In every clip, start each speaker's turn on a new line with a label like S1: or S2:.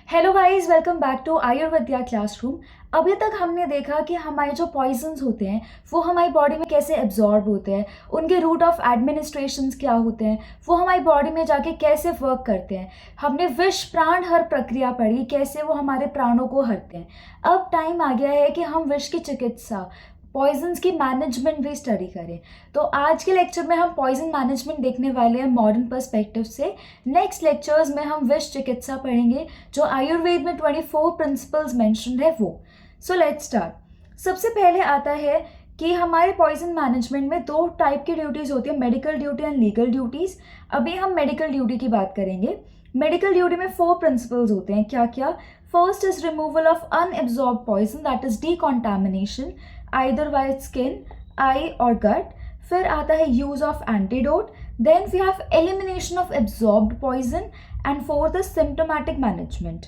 S1: Hello guys, welcome back to Ayurvedia classroom. अभी तक हमने देखा कि हमारे जो पॉइजन्स होते हैं वो हमारी बॉडी में कैसे एब्जॉर्ब होते हैं, उनके रूट ऑफ एडमिनिस्ट्रेशंस क्या होते हैं, वो हमारी बॉडी में जाके कैसे वर्क करते हैं। हमने विष प्राण हर प्रक्रिया पढ़ी, कैसे वो हमारे प्राणों को हरते हैं। अब टाइम आ गया है कि हम विष की चिकित्सा, पॉइजन्स की मैनेजमेंट भी स्टडी करें। तो आज के लेक्चर में हम पॉइजन मैनेजमेंट देखने वाले हैं मॉडर्न पर्सपेक्टिव से। नेक्स्ट लेक्चर्स में हम विष चिकित्सा पढ़ेंगे, जो आयुर्वेद में 24 प्रिंसिपल्स मेंशन्ड है वो। So let's start. सबसे पहले आता है कि हमारे पॉइजन मैनेजमेंट में दो टाइप की ड्यूटीज़ होती है, medical duty and legal duties. अभी हम मेडिकल ड्यूटी की बात करेंगे। मेडिकल ड्यूटी में 4 प्रिंसिपल्स होते हैं। क्या क्या? First is removal of unabsorb poison, that is decontamination either by skin, eye और गट। फिर आता है use of antidote, then we have elimination of absorbed poison and fourth is symptomatic management.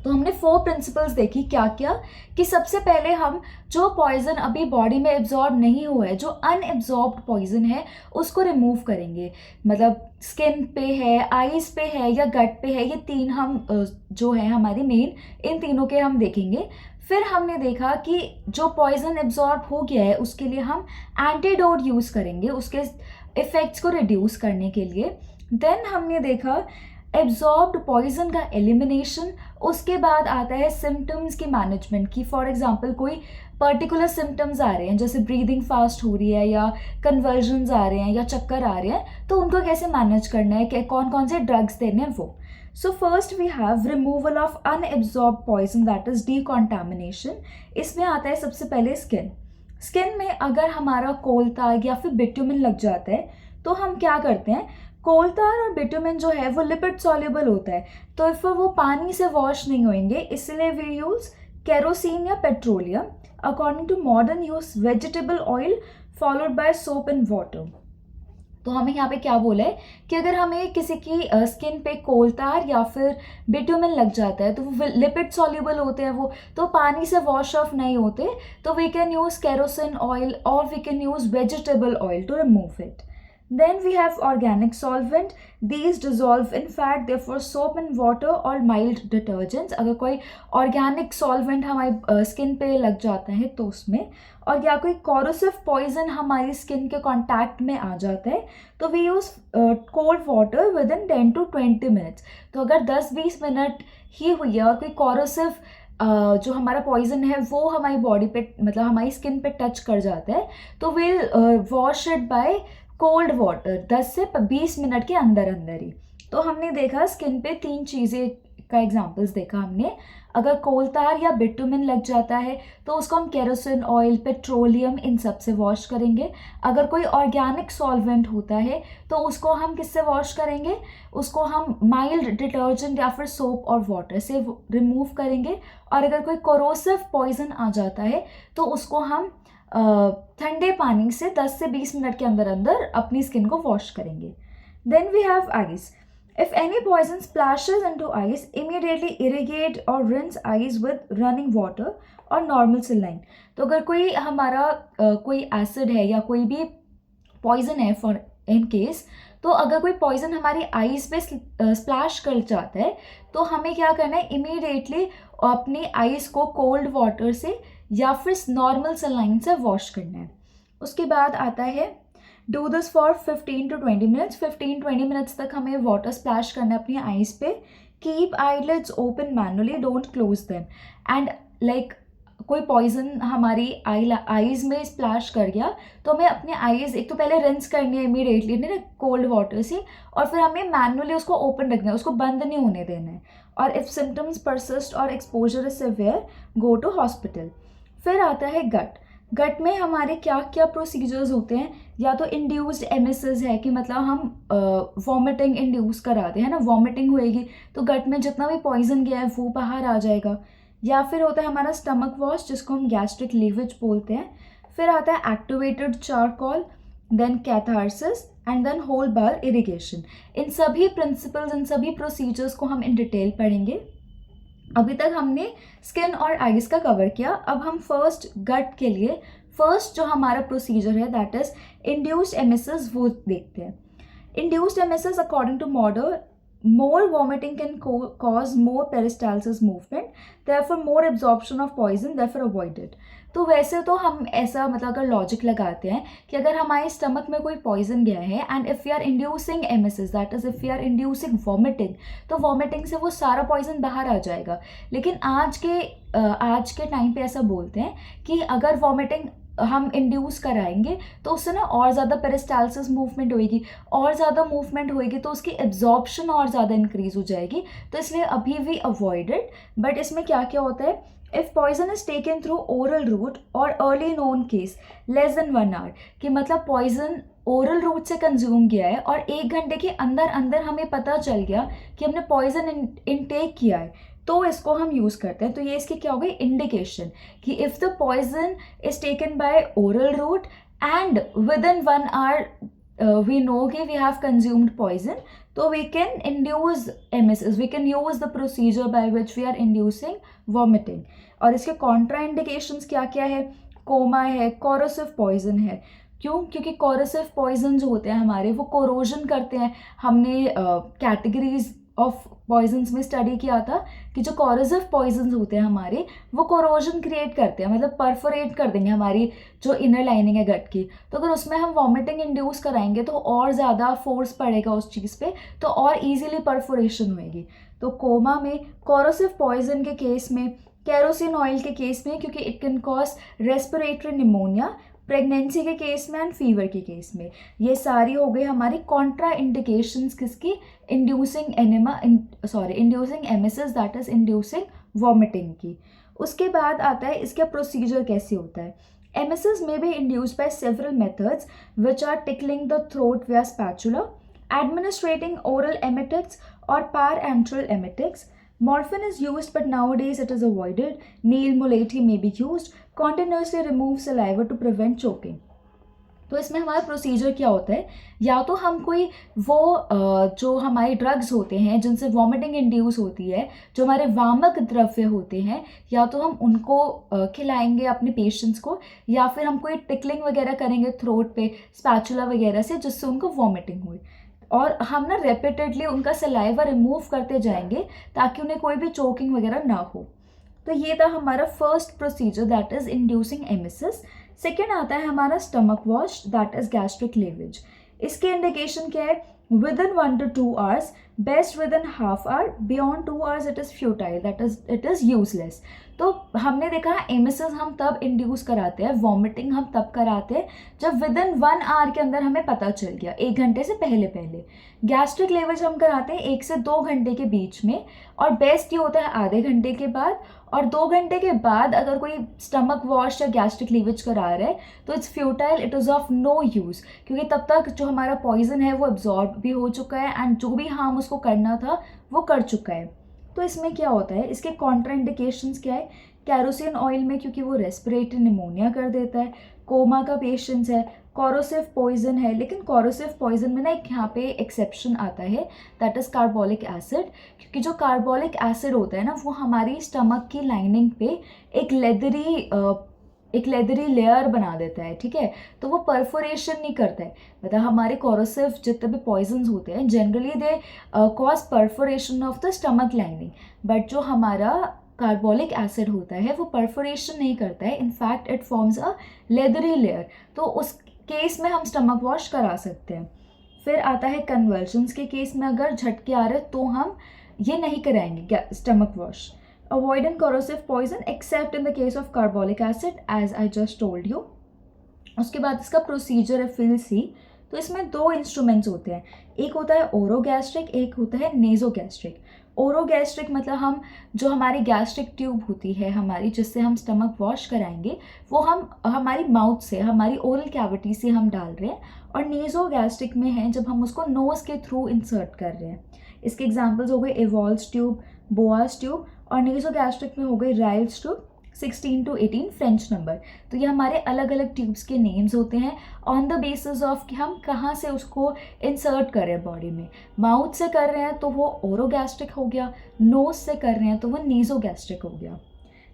S1: तो हमने 4 प्रिंसिपल्स देखी। क्या क्या? कि सबसे पहले हम जो पॉइजन अभी बॉडी में एब्जॉर्ब नहीं हुआ है, जो अनएब्जॉर्ब्ड पॉइजन है, उसको रिमूव करेंगे। मतलब स्किन पे है, आईज पे है या गट पे है, ये 3 हम जो है हमारी मेन, इन तीनों के हम देखेंगे। फिर हमने देखा कि जो पॉइजन एब्जॉर्ब हो गया है उसके लिए हम एंटीडोट यूज़ करेंगे, उसके इफ़ेक्ट्स को रिड्यूस करने के लिए। देन हमने देखा एब्जॉर्ब्ड पॉइजन का एलिमिनेशन। उसके बाद आता है सिम्टम्स की मैनेजमेंट की। फॉर एग्जांपल कोई पर्टिकुलर सिम्टम्स आ रहे हैं, जैसे ब्रीदिंग फास्ट हो रही है या कन्वर्जन्स आ रहे हैं या चक्कर आ रहे हैं, तो उनको कैसे मैनेज करना है, कौन कौन से ड्रग्स देने हैं वो। So first we have removal of unabsorb poison, that is decontamination. इसमें आता है सबसे पहले स्किन। स्किन में अगर हमारा कोलताग या फिर बिट्यूमिन लग जाता है तो हम क्या करते हैं, कोलतार और बिट्यूमिन जो है वो लिपिड सॉल्युबल होता है, तो फिर वो पानी से वॉश नहीं होंगे, इसलिए वी यूज़ केरोसिन या petroleum. According to modern use vegetable oil followed by soap and water. तो हमें यहाँ पे क्या बोला है कि अगर हमें किसी की स्किन पे कोलतार या फिर बिट्यूमिन लग जाता है तो वो लिपिड सॉल्युबल होते हैं, वो तो पानी से वॉश ऑफ नहीं होते, तो we can use kerosene oil और we can use vegetable oil to remove it. Then we have organic solvent. These dissolve in fat, therefore soap and water or mild detergents. अगर कोई organic solvent हमारी skin पे लग जाता है तो उसमें, और या कोई corrosive poison हमारी स्किन के कांटेक्ट में आ जाता है तो we use cold water within 10 to 20 minutes. तो अगर 10-20 मिनट ही हुई है और कोई corrosive जो हमारा पॉइजन है वो हमारी बॉडी पे, मतलब हमारी स्किन पे टच कर जाता है, तो will wash it by cold water 10 से 20 मिनट के अंदर अंदर ही। तो हमने देखा स्किन पे 3 चीज़ें का एग्जांपल्स देखा हमने। अगर कोलतार या बिट्यूमिन लग जाता है तो उसको हम केरोसिन ऑयल, पेट्रोलियम, इन सब से वॉश करेंगे। अगर कोई ऑर्गेनिक सॉल्वेंट होता है तो उसको हम किससे वॉश करेंगे, उसको हम माइल्ड डिटर्जेंट या फिर सोप और वाटर से रिमूव करेंगे। और अगर कोई कोरोसिव पॉइजन आ जाता है तो उसको हम ठंडे पानी से 10 से 20 मिनट के अंदर अंदर अपनी स्किन को वॉश करेंगे। Then we have eyes. If any poison splashes into eyes, immediately irrigate और rinse eyes with running water और नॉर्मल सलाइन। तो अगर कोई हमारा कोई एसिड है या कोई भी पॉइजन है फॉर इन केस, तो अगर कोई पॉइजन हमारी आइज पे स्प्लैश कर जाता है तो हमें क्या करना है, इमीडिएटली अपनी आइज को कोल्ड वाटर से या फिर नॉर्मल सलाइन से वॉश करना है। उसके बाद आता है do this for 15 to 20 minutes. 15-20 minutes तक हमें वाटर स्प्लैश करना है अपनी आइज पे। Keep eyelids open manually, don't close them. And like कोई पॉइजन हमारी आईज में स्प्लैश कर गया तो हमें अपने आईज एक तो पहले रिंस करनी है इमीडिएटली ना कोल्ड वाटर से, और फिर हमें मैनुअली उसको ओपन रखना है, उसको बंद नहीं होने देना है। और इफ सिम्टम्स परसिस्ट और exposure is severe, go to hospital. फिर आता है गट। गट में हमारे क्या क्या प्रोसीजर्स होते हैं, या तो इंड्यूस्ड एमिसिस है कि मतलब हम वॉमिटिंग इंड्यूस कराते हैं ना, वॉमिटिंग होएगी तो गट में जितना भी पॉइजन गया है वो बाहर आ जाएगा। या फिर होता है हमारा स्टमक वॉश, जिसको हम गैस्ट्रिक लीवेज बोलते हैं। फिर आता है activated charcoal, then catharsis and then whole bowel irrigation. इन सभी प्रिंसिपल्स, इन सभी प्रोसीजर्स को हम इन डिटेल पढ़ेंगे। अभी तक हमने स्किन और आइज का कवर किया। अब हम फर्स्ट गट के लिए फर्स्ट जो हमारा प्रोसीजर है दैट इज इंड्यूस्ड एमिसिस वो देखते हैं। Induced emesis according to more vomiting can cause more peristalsis movement, therefore more absorption of poison, therefore avoid it. तो वैसे तो हम ऐसा मतलब अगर लॉजिक लगाते हैं कि अगर हमारे स्टमक में कोई पॉइजन गया है and if we are inducing emesis, that is if we are inducing vomiting, तो वॉमिटिंग से वो सारा पॉइजन बाहर आ जाएगा. लेकिन आज के टाइम पे ऐसा बोलते हैं कि अगर वॉमिटिंग हम इंड्यूस कराएंगे तो उससे ना और ज़्यादा पेरिस्टाल्सिस मूवमेंट होएगी, और ज़्यादा मूवमेंट होएगी तो उसकी एब्जॉर्प्शन और ज़्यादा इंक्रीज हो जाएगी. तो इसलिए अभी भी अवॉइड इट. बट इसमें क्या क्या होता है, if poison is taken through oral route और early known case less than 1 hour, कि मतलब पॉइजन ओरल रूट से कंज्यूम किया है और 1 घंटे के अंदर अंदर हमें पता चल गया कि हमने पॉइजन इनटेक किया है, तो इसको हम यूज़ करते हैं. तो ये इसकी क्या हो गई इंडिकेशन कि if the poison is taken by oral route and within 1 hour we know कि वी हैव कंज्यूम्ड पॉइजन, तो we can induce emesis, we can use the procedure by which we are inducing vomiting. और इसके Contra indications क्या क्या है, coma है, corrosive poison है. क्यों? क्योंकि कोरोसिव पॉइजन जो होते हैं हमारे वो कोरोजन करते हैं. हमने कैटेगरीज ऑफ पॉइजन्स में स्टडी किया था कि जो कोरोसिव पॉइजन्स होते हैं हमारे वो कोरोजन क्रिएट करते हैं, मतलब परफोरेट कर देंगे हमारी जो इनर लाइनिंग है गट की. तो अगर उसमें हम वॉमिटिंग इंड्यूस कराएंगे तो और ज़्यादा फोर्स पड़ेगा उस चीज़ पे, तो और इजीली परफोरेशन होएगी. तो कोमा में, कोरोसिव पॉइजन के केस में, केरोसिन ऑयल के केस में क्योंकि it can cause respiratory pneumonia, pregnancy के केस में एंड फीवर के केस में. ये सारी हो गई हमारी कॉन्ट्रा इंडिकेशंस किसकी, inducing inducing emesis, that is inducing vomiting की. उसके बाद आता है इसका प्रोसीजर कैसे होता है. Emesis may be induced by several methods which are tickling the throat via spatula, administrating oral emetics और parenteral emetics. Morphine is used, but nowadays it is avoided. Neil molality may be used. Continuously remove saliva to prevent choking. तो इसमें हमारा procedure क्या होता है, या तो हम कोई वो जो हमारे ड्रग्स होते हैं जिनसे वॉमिटिंग इंड्यूस होती है, जो हमारे वामक द्रव्य होते हैं, या तो हम उनको खिलाएंगे अपने पेशेंट्स को, या फिर हम कोई टिकलिंग वगैरह करेंगे थ्रोट पे स्पैचुला वगैरह से जिससे उनको वॉमिटिंग हुई. और हम ना रेपिटेडली उनका सलाइवा रिमूव करते जाएंगे ताकि उन्हें कोई भी चोकिंग वगैरह ना हो. तो ये था हमारा first procedure, that is inducing emesis. Second आता है हमारा stomach wash, that is gastric lavage. इसके इंडिकेशन क्या है, within 1 to 2 hours, best within half hour, beyond 2 hours it is futile, that is it is useless. तो हमने देखा एमिसिस हम तब इंड्यूस कराते हैं, वॉमिटिंग हम तब कराते हैं जब विद इन 1 hour के अंदर हमें पता चल गया, 1 घंटे से पहले पहले. गैस्ट्रिक लीवेज हम कराते हैं 1 से 2 घंटे के बीच में, और बेस्ट ये होता है आधे घंटे के बाद. और 2 घंटे के बाद अगर कोई स्टमक वॉश या गैस्ट्रिक लीवेज करा रहा है तो it's futile, it is of no use, क्योंकि तब तक जो हमारा पॉइजन है वो एब्जॉर्ब भी हो चुका है एंड जो भी हार्म उसको करना था वो कर चुका है. तो इसमें क्या होता है, इसके कॉन्ट्राइंडिकेशंस क्या है, कैरोसिन ऑयल में क्योंकि वो रेस्पिरेटरी निमोनिया कर देता है, कोमा का पेशेंट्स है, कोरोसिव पॉइजन है. लेकिन कोरोसिव पॉइजन में ना एक यहाँ पे एक्सेप्शन आता है, दैट इज़ कार्बोलिक एसिड. क्योंकि जो कार्बोलिक एसिड होता है ना वो हमारी स्टमक की लाइनिंग पे एक लेदरी लेयर बना देता है, ठीक है. तो वो परफोरेशन नहीं करता है. मतलब हमारे कोरोसिव जितने भी पॉइजन्स होते हैं generally they cause perforation of the stomach lining, but जो हमारा कार्बोलिक एसिड होता है वो परफोरेशन नहीं करता है, in fact it forms a leathery layer. तो उस केस में हम स्टमक वॉश करा सकते हैं. फिर आता है कन्वर्जन्स के केस में, अगर झटके आ रहे तो हम ये नहीं कराएंगे stomach wash. Avoidant corrosive poison except in the case of carbolic acid as I just told you. उसके बाद इसका प्रोसीजर है फिल सी. तो इसमें 2 इंस्ट्रूमेंट्स होते हैं, एक होता है ओरोगैस्ट्रिक, एक होता है नेजोगैस्ट्रिक. ओरोगैस्ट्रिक मतलब हम जो हमारी गैस्ट्रिक ट्यूब होती है हमारी, जिससे हम स्टमक वॉश कराएंगे, वो हम हमारी माउथ से, हमारी ओरल कैविटी से हम डाल रहे हैं. और नेजोगैस्ट्रिक में है जब हम उसको नोज़ के थ्रू इंसर्ट कर रहे हैं. इसके एग्जांपल्स हो गए एवॉल्स ट्यूब, बोआस ट्यूब, और नेजोगैस्ट्रिक में हो गई Ryle's tube 16 to 18 French number. तो ये हमारे अलग अलग ट्यूब्स के नेम्स होते हैं ऑन द बेसिस ऑफ कि हम कहाँ से उसको इंसर्ट कर रहे हैं बॉडी में. माउथ से कर रहे हैं तो वो ओरोगैस्ट्रिक हो गया, नोज से कर रहे हैं तो वो नेजोगैस्ट्रिक हो गया.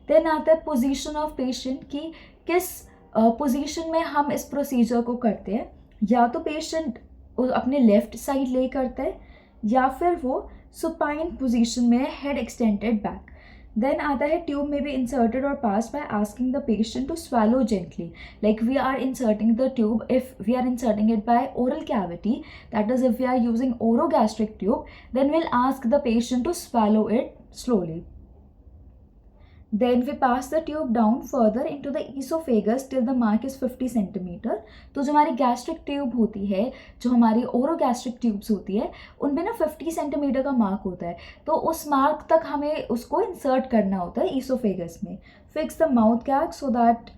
S1: देन आता है पोजीशन ऑफ पेशेंट की किस पोजीशन में हम इस प्रोसीजर को करते हैं. या तो पेशेंट अपने लेफ्ट साइड ले करता है, या फिर वो सुपाइन पोजीशन में है, हेड एक्सटेंडेड बैक। देन आता है ट्यूब में बी इंसर्टेड और pass by asking the patient to swallow gently, like we are inserting the tube, if we are inserting it by oral cavity, that is if we are using orogastric tube, then we'll ask the patient to swallow it slowly. Then we pass the tube down further into the esophagus till the mark is 50 centimeter. तो जो हमारी gastric tube होती है, जो हमारी ओरोगैस्ट्रिक tubes होती है, उनमें ना 50 सेंटीमीटर का मार्क होता है, तो उस मार्क तक हमें उसको इंसर्ट करना होता है ईसोफेगस में. Fix the mouth gag so that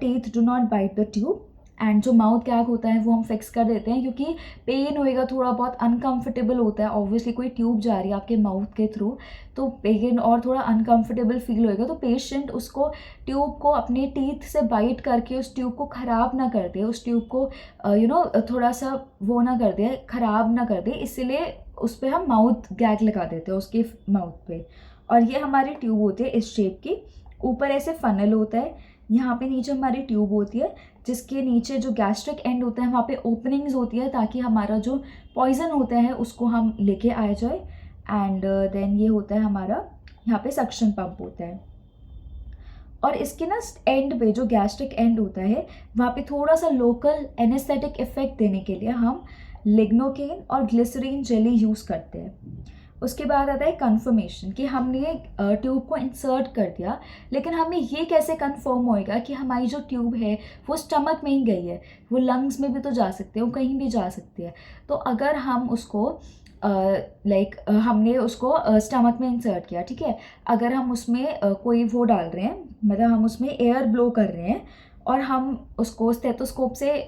S1: teeth do not bite the tube. And जो माउथ गैग होता है वो हम फिक्स कर देते हैं, क्योंकि पेन होएगा, थोड़ा बहुत अनकंफर्टेबल होता है. ऑब्वियसली कोई ट्यूब जा रही है आपके माउथ के थ्रू, तो पेन और थोड़ा अनकंफर्टेबल फील होएगा, तो पेशेंट उसको ट्यूब को अपने टीथ से बाइट करके उस ट्यूब को ख़राब ना कर दे, उस ट्यूब को थोड़ा सा वो ना कर दे, ख़राब ना कर दे, इसीलिए उस पर हम माउथ गैग लगा देते हैं उसके माउथ पे. और ये हमारी ट्यूब होती है इस शेप की. ऊपर ऐसे फनल होता है, यहाँ पे नीचे हमारी ट्यूब होती है, जिसके नीचे जो गैस्ट्रिक एंड होता है वहाँ पे ओपनिंग्स होती है, ताकि हमारा जो पॉइजन होता है उसको हम लेके आ जाए. एंड देन ये होता है हमारा, यहाँ पे सक्शन पंप होता है. और इसके ना एंड पे जो गैस्ट्रिक एंड होता है वहाँ पे थोड़ा सा लोकल एनेस्थेटिक इफेक्ट देने के लिए हम लिग्नोकेन और ग्लिसरीन जेली यूज़ करते हैं. उसके बाद आता है कन्फर्मेशन, कि हमने ट्यूब को इंसर्ट कर दिया, लेकिन हमें ये कैसे कंफर्म होएगा कि हमारी जो ट्यूब है वो स्टमक में ही गई है. वो लंग्स में भी तो जा सकते हैं, वो कहीं भी जा सकती है. तो अगर हम उसको हमने उसको स्टमक में इंसर्ट किया, ठीक है, अगर हम उसमें कोई वो डाल रहे हैं, मतलब हम उसमें एयर ब्लो कर रहे हैं, और हम उसको स्टेथोस्कोप से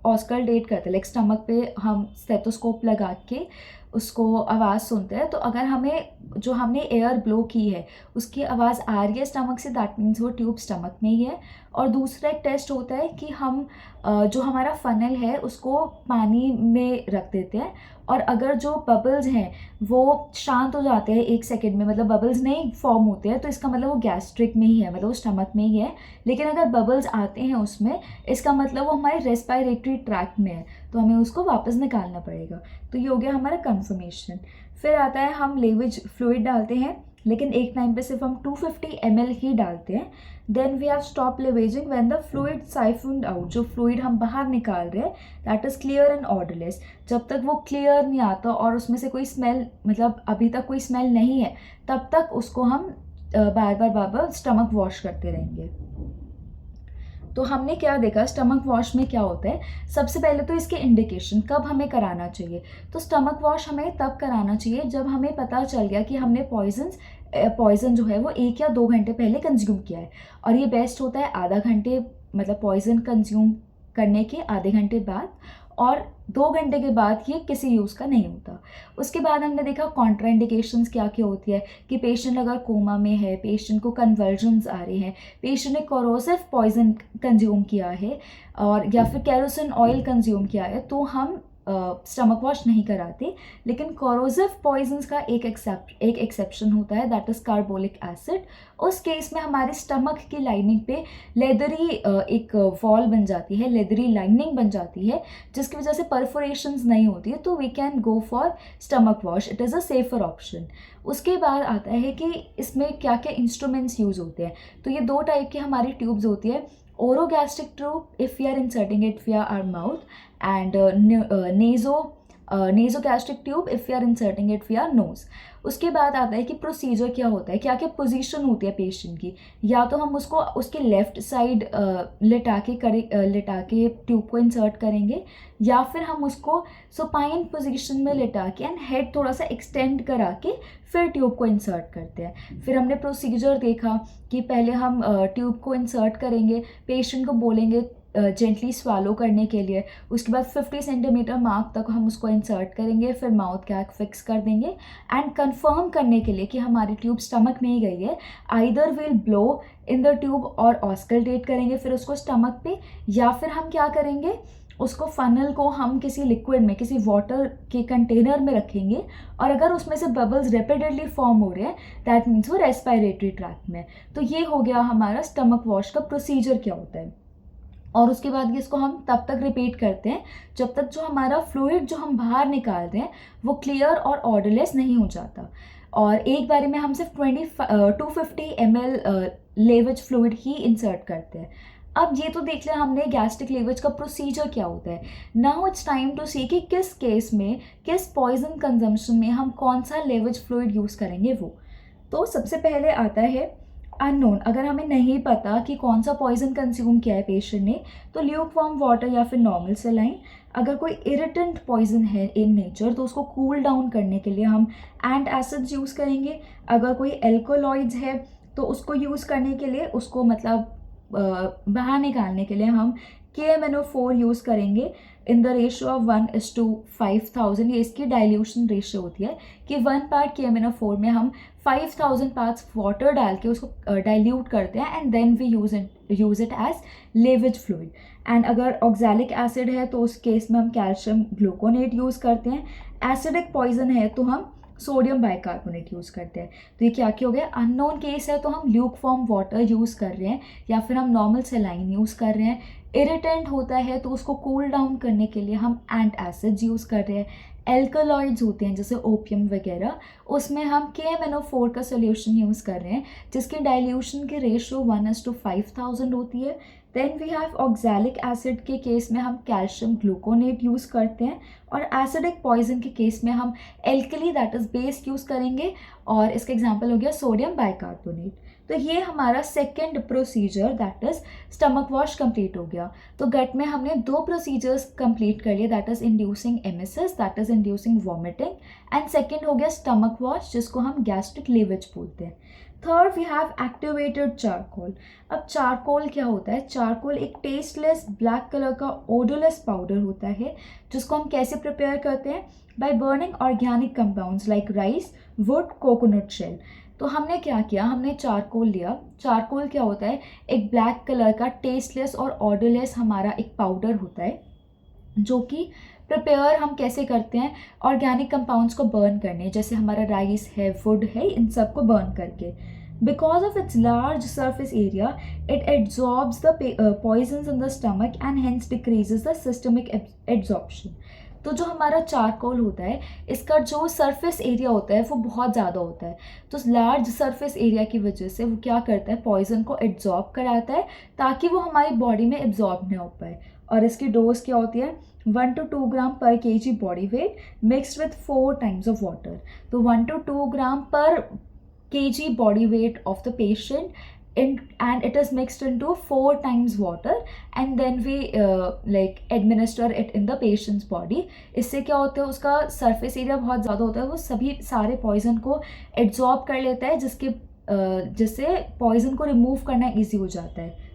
S1: ऑस्कल्टेट करते हैं, लाइक स्टमक पे हम स्टेथोस्कोप लगा के उसको आवाज़ सुनते हैं, तो अगर हमें जो हमने एयर ब्लो की है उसकी आवाज़ आ रही है स्टमक से, दैट मीन्स वो ट्यूब स्टमक में ही है. और दूसरा एक टेस्ट होता है कि हम जो हमारा फनल है उसको पानी में रख देते हैं, और अगर जो बबल्स हैं वो शांत हो जाते हैं 1 सेकेंड में, मतलब बबल्स नहीं फॉर्म होते हैं, तो इसका मतलब वो गैस्ट्रिक में ही है, मतलब वो स्टमक में ही है. लेकिन अगर बबल्स आते हैं उसमें, इसका मतलब वो हमारे रेस्पिरेटरी ट्रैक्ट में है, तो हमें उसको वापस निकालना पड़ेगा. तो ये हो गया हमारा कन्फर्मेशन. फिर आता है हम लेवेज फ्लूइड डालते हैं, लेकिन एक टाइम पे सिर्फ हम 250 ml ही डालते हैं. Then we have stop lavaging when the fluid siphoned out, जो फ्लूइड हम बाहर निकाल रहे हैं that is clear and odourless. जब तक वो क्लियर नहीं आता और उसमें से कोई स्मेल, मतलब अभी तक कोई स्मेल नहीं है, तब तक उसको हम बार बार स्टमक वॉश करते रहेंगे. तो हमने क्या देखा स्टमक वॉश में क्या होता है. सबसे पहले तो इसके इंडिकेशन कब हमें कराना चाहिए. तो स्टमक वॉश हमें तब कराना चाहिए जब हमें पता चल गया कि हमने पॉइज़न जो है वो 1 या 2 घंटे पहले कंज्यूम किया है. और ये बेस्ट होता है आधा घंटे, मतलब पॉइज़न कंज्यूम करने के आधे घंटे बाद, और 2 घंटे के बाद ये किसी यूज़ का नहीं होता. उसके बाद हमने देखा कॉन्ट्राइंडिकेशंस क्या क्या होती है, कि पेशेंट अगर कोमा में है, पेशेंट को कन्वर्जन्स आ रहे हैं, पेशेंट ने कोरोसिव पॉइजन कंज्यूम किया है, और या फिर केरोसिन ऑयल कंज्यूम किया है, तो हम स्टमक वॉश नहीं कराते. लेकिन कोरोसिव पॉइजन्स का एक एक्सेप्शन होता है, दैट इज़ कार्बोलिक एसिड. उस केस में हमारे स्टमक की लाइनिंग पे लेदरी एक वॉल बन जाती है, लेदरी लाइनिंग बन जाती है, जिसकी वजह से परफोरेशंस नहीं होती है, तो we can go for stomach wash. It is a safer option. उसके बाद आता है कि इसमें क्या क्या इंस्ट्रूमेंट्स यूज़ होते हैं. तो ये 2 टाइप की हमारी ट्यूब्स होती है. Orogastric tube if we are inserting it via our mouth, and nasogastric tube if we are inserting it via nose. उसके बाद आता है कि प्रोसीजर क्या होता है, क्या क्या पोजीशन होती है पेशेंट की. या तो हम उसको उसके लेफ़्ट साइड लिटा के ट्यूब को इंसर्ट करेंगे, या फिर हम उसको सुपाइन पोजीशन में लिटा के एंड हेड थोड़ा सा एक्सटेंड करा के फिर ट्यूब को इंसर्ट करते हैं. फिर हमने प्रोसीजर देखा कि पहले हम ट्यूब को इंसर्ट करेंगे, पेशेंट को बोलेंगे जेंटली स्वालो करने के लिए. उसके बाद 50 सेंटीमीटर मार्क तक हम उसको इंसर्ट करेंगे, फिर माउथ गैग फिक्स कर देंगे. एंड कंफर्म करने के लिए कि हमारी ट्यूब स्टमक में ही गई है, either will blow in the tube और ऑस्कल्टेट करेंगे फिर उसको स्टमक पे, या फिर हम क्या करेंगे, उसको फनल को हम किसी लिक्विड में, किसी वाटर के कंटेनर में रखेंगे, और अगर उसमें से बबल्स रेपिडेडली फॉर्म हो रहे हैं, दैट मीन्स वो रेस्पिरेटरी ट्रैक्ट में. तो ये हो गया हमारा स्टमक वॉश का प्रोसीजर क्या होता है. और उसके बाद इसको हम तब तक रिपीट करते हैं जब तक जो हमारा फ्लूइड जो हम बाहर निकाल रहे हैं वो क्लियर और ऑर्डरलेस नहीं हो जाता। और एक बारी में हम सिर्फ 250 ml लेवेज फ्लूइड ही इंसर्ट करते हैं। अब ये तो देख लिया हमने गैस्ट्रिक लेवेज का प्रोसीजर क्या होता है। नाउ इट्स टाइम टू सी कि किस केस में, किस पॉइजन कंजम्पशन में हम कौन सा लेवेज फ्लूइड यूज़ करेंगे वो। तो सबसे पहले आता है अननोन। अगर हमें नहीं पता कि कौन सा पॉइजन कंज्यूम किया है पेशेंट ने, तो ल्यूक वार्म वाटर या फिर नॉर्मल सेलाइन। अगर कोई इरिटेंट पॉइजन है इन नेचर तो उसको कूल डाउन करने के लिए हम एंट एसिड्स यूज़ करेंगे। अगर कोई एल्कोलॉइड्स है तो उसको यूज़ करने के लिए, उसको मतलब बाहर निकालने के लिए हम KMnO4 यूज़ करेंगे इन द रेशियो ऑफ 1:5000। ये इसकी डाइल्यूशन रेशियो होती है कि 1 पार्ट KMnO4 में हम 5000 पार्ट्स वाटर डाल के उसको डाइल्यूट करते हैं and then we use it as lavage fluid. And अगर ऑक्सैलिक एसिड है तो उस केस में हम कैल्शियम ग्लूकोनेट यूज़ करते हैं। एसिडिक पॉइजन है तो हम सोडियम बाइकार्बोनेट यूज़ करते हैं। तो ये क्या क्या हो गया, अननोन केस है तो हम ल्यूकवार्म वाटर यूज़ कर रहे हैं या फिर हम नॉर्मल सेलाइन यूज़ कर रहे हैं। इरिटेंट होता है तो उसको कूल डाउन करने के लिए हम एंट एसिड्स यूज़ कर रहे हैं। एल्कलॉइड्स होते हैं जैसे ओपियम वगैरह, उसमें हम KMnO4 का सोल्यूशन यूज़ कर रहे हैं जिसकी डाइल्यूशन की रेशियो 1:5000 होती है। Then we have oxalic acid के केस में हम कैल्शियम ग्लूकोनेट यूज़ करते हैं, और एसिडिक पॉइजन के केस में हम alkali that is base use करेंगे, और इसका एग्जांपल हो गया सोडियम बाइकार्बोनेट। तो ये हमारा second procedure that is stomach wash complete हो गया। तो गट में हमने 2 प्रोसीजर्स कंप्लीट कर लिए, that is inducing emesis, that is inducing vomiting, and second हो गया स्टमक वॉश जिसको हम गैस्ट्रिक लीवेज बोलते हैं। Third we have activated charcoal. अब चारकोल क्या होता है, चारकोल एक टेस्टलेस ब्लैक कलर का ओडोलेस पाउडर होता है जिसको हम कैसे प्रिपेयर करते हैं, by burning organic compounds like rice, wood, coconut shell. तो हमने क्या किया, हमने चारकोल लिया। चारकोल क्या होता है, एक ब्लैक कलर का टेस्टलेस और ऑडरलेस हमारा एक पाउडर होता है जो कि प्रिपेयर हम कैसे करते हैं, ऑर्गेनिक कंपाउंड्स को बर्न करने, जैसे हमारा राइस है, वुड है, इन सब को बर्न करके। Because of its large surface area it absorbs the poisons in the stomach and hence decreases the systemic absorption. तो जो हमारा चारकोल होता है इसका जो सरफेस एरिया होता है वो बहुत ज़्यादा होता है। तो लार्ज सरफेस एरिया की वजह से वो क्या करता है, पॉइजन को एब्जॉर्ब कराता है ताकि वो हमारी बॉडी में एब्जॉर्ब नहीं हो पाए। और इसकी डोज क्या होती है, 1 to 2 ग्राम पर kg body weight mixed with 4 times of water। तो 1 to 2 ग्राम पर kg body weight of the patient and it is mixed into 4 times water and then we administer it in the patient's body। इससे क्या होता है, उसका surface area बहुत ज़्यादा होता है, वो सभी सारे पॉइजन को एब्जॉर्ब कर लेता है जिससे पॉइजन को रिमूव करना ईजी हो जाता है।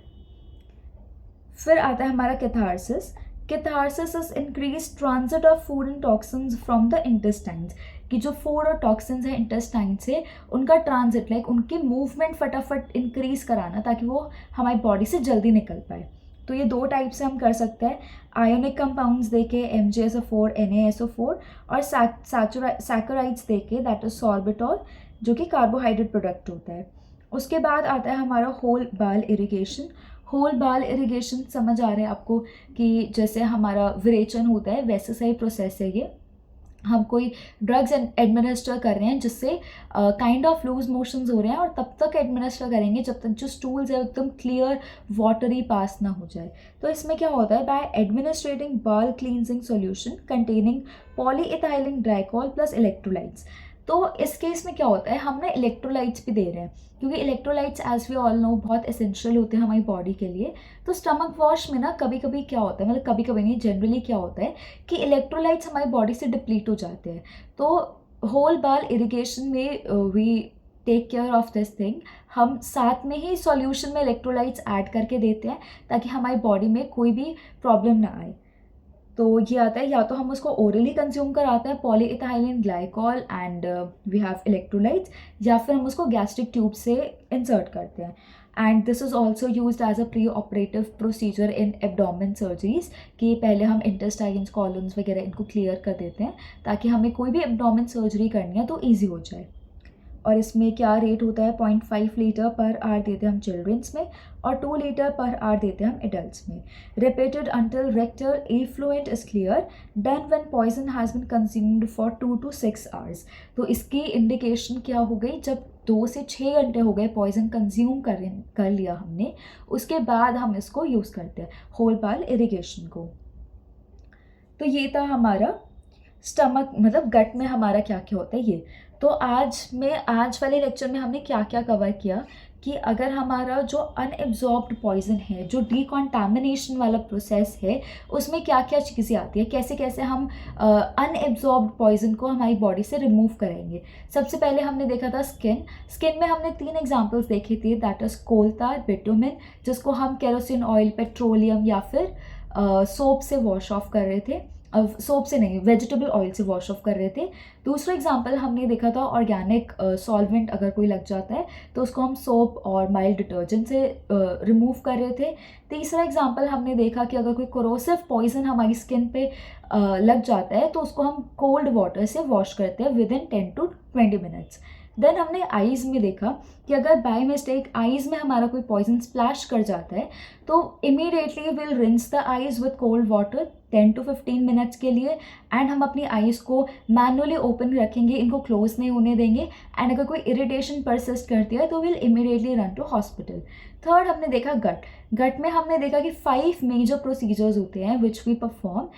S1: फिर आता है हमारा catharsis. Catharsis is increase transit of food and toxins from the intestines, कि जो फूड और टॉक्सिन्स है इंटेस्टाइन से उनका ट्रांजिट उनकी मूवमेंट फटाफट इंक्रीज कराना ताकि वो हमारी बॉडी से जल्दी निकल पाए। तो ये 2 टाइप से हम कर सकते हैं, आयोनिक कंपाउंड्स देके MgSO4 NaSO4, और सैकराइड्स देके दैट इज सॉर्बिटॉल जो कि कार्बोहाइड्रेट प्रोडक्ट होता है। उसके बाद आता है हमारा whole bowel irrigation. Whole bowel irrigation समझ आ रहा है आपको कि जैसे हमारा विरेचन होता है वैसे सही प्रोसेस है ये। हम कोई ड्रग्स एडमिनिस्टर कर रहे हैं जिससे काइंड ऑफ लूज मोशंस हो रहे हैं, और तब तक एडमिनिस्टर करेंगे जब तक जो स्टूल्स है एकदम क्लियर वाटरी पास ना हो जाए। तो इसमें क्या होता है, बाय एडमिनिस्ट्रेटिंग बाल cleansing solution containing polyethylene glycol plus electrolytes. तो इस केस में क्या होता है, हमने इलेक्ट्रोलाइट्स भी दे रहे हैं क्योंकि electrolytes as we all know बहुत एसेंशियल होते हैं हमारी बॉडी के लिए। तो स्टमक वॉश में ना कभी कभी क्या होता है, मतलब कभी कभी नहीं, जनरली क्या होता है कि इलेक्ट्रोलाइट्स हमारी बॉडी से डिप्लीट हो जाते हैं। तो होल बाल इरिगेशन में we take care of this thing. हम साथ में ही सॉल्यूशन में इलेक्ट्रोलाइट्स ऐड करके देते हैं ताकि हमारी बॉडी में कोई भी प्रॉब्लम ना आए। तो ये आता है, या तो हम उसको ओरली कंज्यूम कराते हैं polyethylene glycol and we have electrolytes, या फिर हम उसको गैस्ट्रिक ट्यूब से इंसर्ट करते हैं। And this is also used as a pre operative procedure in abdomen surgeries, कि पहले हम इंटेस्टाइन्स कॉलम्स वगैरह इनको क्लियर कर देते हैं ताकि हमें कोई भी एब्डोमेन सर्जरी करनी है तो ईजी हो जाए। और इसमें क्या रेट होता है 0.5 लीटर पर आवर देते हैं हम चिल्ड्रंस में और 2 लीटर पर आवर देते हैं हम एडल्ट्स में। Repeated until rectal effluent is clear, done when poison has been consumed for 2 to 6 hours. तो इसकी इंडिकेशन क्या हो गई, जब 2 से 6 घंटे हो गए पॉइजन कंज्यूम कर लिया हमने, उसके बाद हम इसको यूज़ करते हैं होल बाल इरिगेशन को। तो ये था हमारा स्टमक मतलब गट में हमारा क्या क्या होता है ये। तो आज वाले लेक्चर में हमने क्या क्या कवर किया कि अगर हमारा जो अनएब्जॉर्ब्ड पॉइजन है, जो डिकॉन्टामिनेशन वाला प्रोसेस है, उसमें क्या क्या चीज़ें आती है, कैसे कैसे हम अनएब्जॉर्ब्ड पॉइजन को हमारी बॉडी से रिमूव करेंगे। सबसे पहले हमने देखा था स्किन में हमने 3 एग्जांपल्स देखे थे, that is coal tar, bitumen, जिसको हम केरोसिन ऑयल, पेट्रोलियम या फिर सोप से वॉश ऑफ कर रहे थे, सोप से नहीं, वेजिटेबल ऑयल से वॉश ऑफ कर रहे थे। दूसरा एग्जांपल हमने देखा था ऑर्गेनिक सॉल्वेंट अगर कोई लग जाता है तो उसको हम सोप और माइल्ड डिटर्जेंट से रिमूव कर रहे थे। तीसरा एग्जांपल हमने देखा कि अगर कोई कोरोसिव पॉइजन हमारी स्किन पे लग जाता है तो उसको हम कोल्ड वाटर से वॉश करते हैं विदिन 10 to 20 मिनट्स। देन हमने आइज़ में देखा कि अगर बाय मिस्टेक आइज़ में हमारा कोई पॉइजन स्प्लैश कर जाता है तो immediately will rinse the eyes with cold water 10 to 15 minutes के लिए, एंड हम अपनी आइज़ को मैनुअली ओपन रखेंगे, इनको क्लोज नहीं होने देंगे, एंड अगर कोई इरिटेशन परसिस्ट करती है तो will immediately run to hospital. Third हमने देखा गट में हमने देखा कि 5 मेजर प्रोसीजर्स होते हैं विच वी परफॉर्म।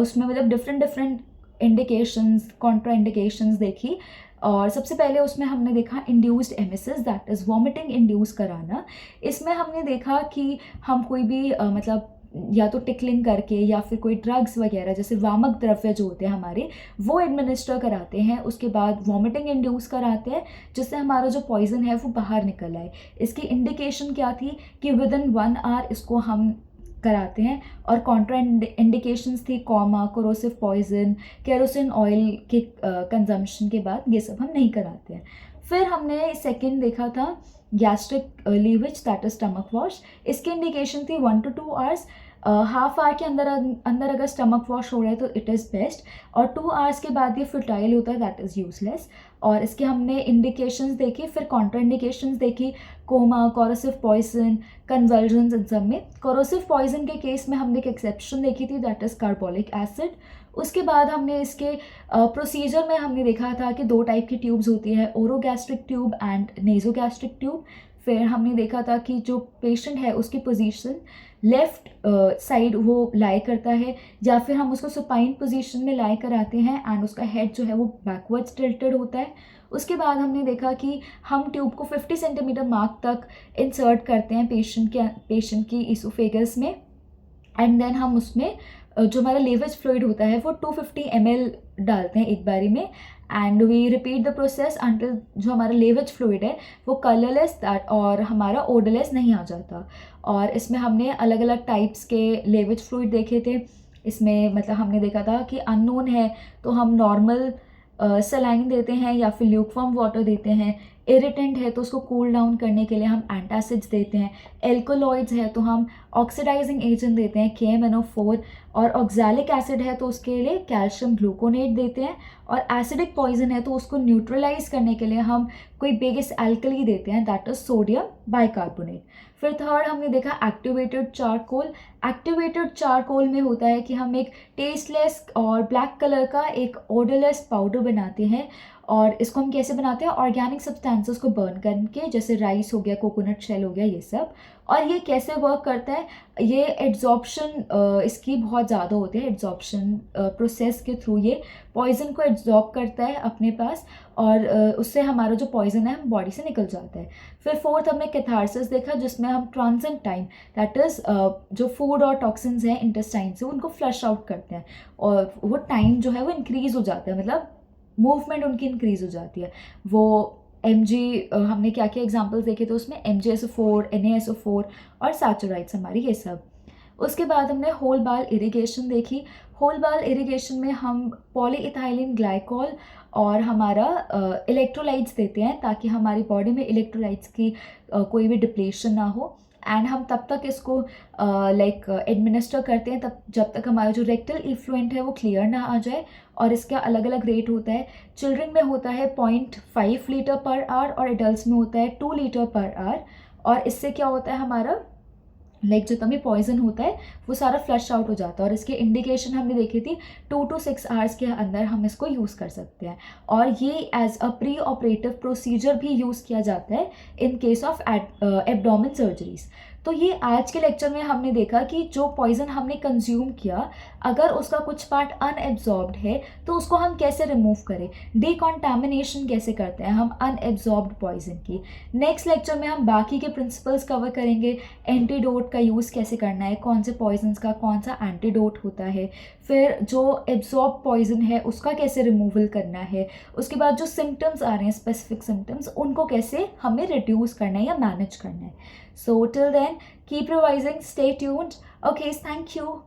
S1: उसमें मतलब डिफरेंट इंडिकेशंस, कॉन्ट्रा इंडिकेशंस देखी। और सबसे पहले उसमें हमने देखा induced emesis, that is vomiting induce कराना। इसमें हमने देखा कि हम कोई भी मतलब या तो टिकलिंग करके या फिर कोई ड्रग्स वगैरह जैसे वामक द्रव्य जो होते हैं हमारे, वो एडमिनिस्टर कराते हैं, उसके बाद वॉमिटिंग इंड्यूस कराते हैं जिससे हमारा जो पॉइजन है वो बाहर निकल आए। इसकी इंडिकेशन क्या थी कि विदिन 1 आवर इसको हम कराते हैं, और कॉन्ट्रा इंडिकेशंस थी coma, corrosive poison, kerosene oil के कंजम्पशन के बाद ये सब हम नहीं कराते हैं। फिर हमने सेकंड देखा था gastric lavage, that is stomach wash. इसकी इंडिकेशन थी 1 to 2 आवर्स। हाफ आवर के अंदर अगर स्टमक वॉश हो रहा है तो इट इज़ बेस्ट, और 2 आवर्स के बाद ये फर्टाइल होता है, दैट इज़ यूजलेस। और इसके हमने इंडिकेशंस देखी, फिर कॉन्ट्रा इंडिकेशंस देखी, कोमा, कोरोसिव पॉइजन, कन्वर्जन्स, इन सब में। कोरोसिव पॉइजन के केस में हमने एक एक्सेप्शन देखी थी, दैट इज़ कार्बोलिक एसिड। उसके बाद हमने इसके प्रोसीजर में हमने देखा था कि 2 टाइप की ट्यूब्स होती है, orogastric tube and nasogastric tube. फिर हमने देखा था कि जो पेशेंट है उसकी पोजीशन लेफ़्ट साइड वो लाई करता है, या फिर हम उसको सुपाइन पोजीशन में लाई कराते हैं एंड उसका हेड जो है वो बैकवर्ड्स टिल्टेड होता है। उसके बाद हमने देखा कि हम ट्यूब को 50 सेंटीमीटर मार्क तक इंसर्ट करते हैं पेशेंट की इसोफेगस में, एंड देन हम उसमें जो हमारा लेवेज फ्लूइड होता है वो 250 ml डालते हैं एक बारी में, and we repeat the process until जो हमारा लेवेज फ्लूइड है वो कलरलेस और हमारा ओडरलेस नहीं आ जाता। और इसमें हमने अलग अलग टाइप्स के लेवेज फ्लूइड देखे थे। इसमें मतलब हमने देखा था कि अननोन है तो हम नॉर्मल सलाइन देते हैं या फिर ल्यूकवार्म वाटर देते हैं। इरिटेंट है तो उसको कूल डाउन करने के लिए हम एंटासिड्स देते हैं। एल्कोलॉइड्स है तो हम ऑक्सीडाइजिंग एजेंट देते हैं KMnO4, और ऑक्सैलिक एसिड है तो उसके लिए कैल्शियम ग्लूकोनेट देते हैं, और एसिडिक पॉइजन है तो उसको न्यूट्रलाइज करने के लिए हम कोई बेस एल्कली देते हैं, दैट इज सोडियम बाइकार्बोनेट। फिर थर्ड हमने देखा एक्टिवेटेड चारकोल। एक्टिवेटेड चारकोल में होता है कि हम एक टेस्टलेस और ब्लैक कलर का एक ओडरलेस पाउडर बनाते हैं, और इसको हम कैसे बनाते हैं, ऑर्गेनिक सब्सटेंसेस को बर्न करके, जैसे राइस हो गया, कोकोनट शेल हो गया, ये सब। और ये कैसे वर्क करता है, ये एड्जॉर्प्शन इसकी बहुत ज़्यादा होती है, एड्जॉर्प्शन प्रोसेस के थ्रू ये पॉइजन को एड्जॉर्ब करता है अपने पास, और उससे हमारा जो पॉइजन है बॉडी से निकल जाता है। फिर फोर्थ हमने कैथारसिस देखा, जिसमें हम ट्रांजिट टाइम, दैट इज़ जो फूड और टॉक्सिन्स हैं इंटेस्टाइन से उनको फ्लश आउट करते हैं, और वो टाइम जो है वो इंक्रीज़ हो जाता है, मतलब मूवमेंट उनकी इंक्रीज़ हो जाती है। वो mg हमने क्या क्या एग्जांपल्स देखे थे उसमें, MgSO4, NaSO4 और सैचुराइड्स हमारी, ये सब। उसके बाद हमने होल बाल इरिगेशन देखी। होल बाल इरिगेशन में हम पॉलीइथाइलिन ग्लाइकॉल और हमारा इलेक्ट्रोलाइट्स देते हैं ताकि हमारी बॉडी में इलेक्ट्रोलाइट्स की कोई भी डिप्लेशन ना हो। एंड हम तब तक इसको लाइक एडमिनिस्टर करते हैं तब जब तक हमारा जो रेक्टल इफ्लुएंट है वो क्लियर ना आ जाए, और इसका अलग अलग रेट होता है। चिल्ड्रन में होता है 0.5 लीटर पर आवर और एडल्ट में होता है 2 लीटर पर आवर। और इससे क्या होता है, हमारा लाइक जो तभी पॉइजन होता है वो सारा फ्लश आउट हो जाता है। और इसके इंडिकेशन हमने देखी थी 2 to 6 आवर्स के अंदर हम इसको यूज़ कर सकते हैं। और ये as a pre operative procedure भी यूज़ किया जाता है in case of abdomen surgeries. तो ये आज के लेक्चर में हमने देखा कि जो पॉइजन हमने कंज्यूम किया, अगर उसका कुछ पार्ट अनएब्जॉर्ब्ड है तो उसको हम कैसे रिमूव करें, डिकॉन्टामिनेशन कैसे करते हैं हम अनएब्जॉर्ब्ड पॉइजन की। नेक्स्ट लेक्चर में हम बाकी के प्रिंसिपल्स कवर करेंगे, एंटीडोट का यूज़ कैसे करना है, कौन से पॉइजन्स का कौन सा एंटीडोट होता है, फिर जो एब्जॉर्ब पॉइजन है उसका कैसे रिमूवल करना है, उसके बाद जो सिम्टम्स आ रहे हैं स्पेसिफिक सिम्टम्स उनको कैसे हमें रिड्यूस करना है या मैनेज करना है। So till then keep revising, stay tuned, okay, thank you.